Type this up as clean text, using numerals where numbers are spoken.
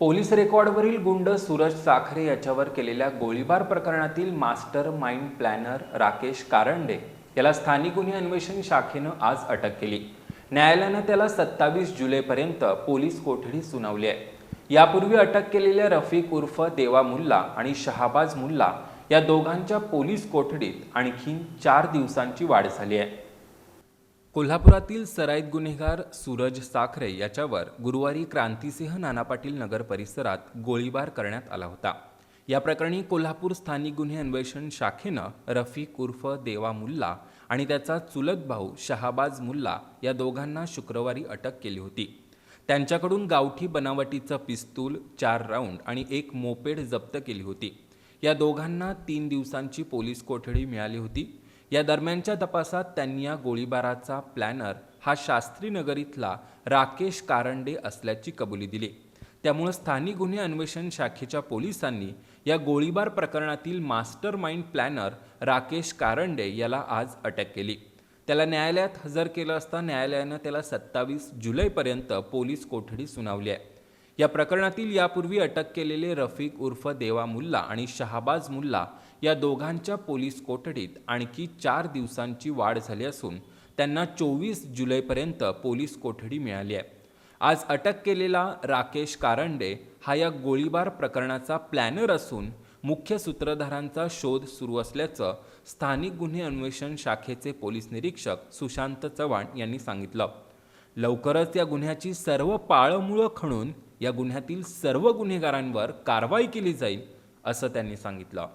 Police रेकॉर्डवरील गुंड सूरज साखरे याच्यावर केलेल्या गोळीबार प्रकरणातील master mind planner Rakesh Karande याला स्थानिक गुन्हे अन्वेषण शाखेनं आज अटक केली। न्यायालयानं त्याला 27 जुलैपर्यंत पोलीस कोठडी सुनावली आहे। यापूर्वी अटक केलेल्या रफिक उर्फ देवा मुल्ला आणि शहाबाज मुल्ला या दोघांच्या पोलीस कोठडीत आणखी 4 दिवसांची वाढ झाली आहे। कोल्हापुरातील सराईत गुन्हेगार सूरज साखरे याच्यावर गुरुवारी क्रांतिसिंह नाना पाटील नगर परिसरात गोळीबार करण्यात आला होता। या प्रकरणी कोल्हापूर स्थानिक गुन्हे अन्वेषण शाखेनं रफिक उर्फ देवा मुल्ला आणि त्याचा चुलत भाऊ शहाबाज मुल्ला या दोघांना शुक्रवारी अटक केली होती। त्यांच्याकडून गावठी बनावटीचं पिस्तूल, 4 राऊंड आणि 1 मोपेड जप्त केली होती। या दोघांना 3 दिवसांची पोलीस कोठडी मिळाली होती। या दरम्यानच्या तपासात त्यांनी या गोळीबाराचा प्लॅनर हा शास्त्रीनगर इथला राकेश कारंडे असल्याची कबुली दिली। त्यामुळे स्थानिक गुन्हे अन्वेषण शाखेच्या पोलिसांनी या गोळीबार प्रकरणातील master mind planner Rakesh Karande याला आज अटक केली। त्याला न्यायालयात हजर केलं असता न्यायालयानं त्याला 27 जुलैपर्यंत पोलीस कोठडी सुनावली आहे। या प्रकरणातील यापूर्वी अटक केलेले रफिक उर्फ देवा मुल्ला आणि शहाबाज मुल्ला या दोघांच्या पोलीस कोठडीत आणखी 4 दिवसांची वाढ झाली असून त्यांना 24 जुलैपर्यंत पोलीस कोठडी मिळाली आहे। आज अटक केलेला राकेश कारंडे हा या गोळीबार प्रकरणाचा प्लॅनर असून मुख्य सूत्रधारांचा शोध सुरू असल्याचं स्थानिक गुन्हे अन्वेषण शाखेचे पोलीस निरीक्षक सुशांत चव्हाण यांनी सांगितलं। लवकरच या गुन्ह्याची सर्व पाळंमुळं खणून या गुन्ह्यातील सर्व गुन्हेगारांवर कारवाई केली जाईल असं त्यांनी सांगितलं।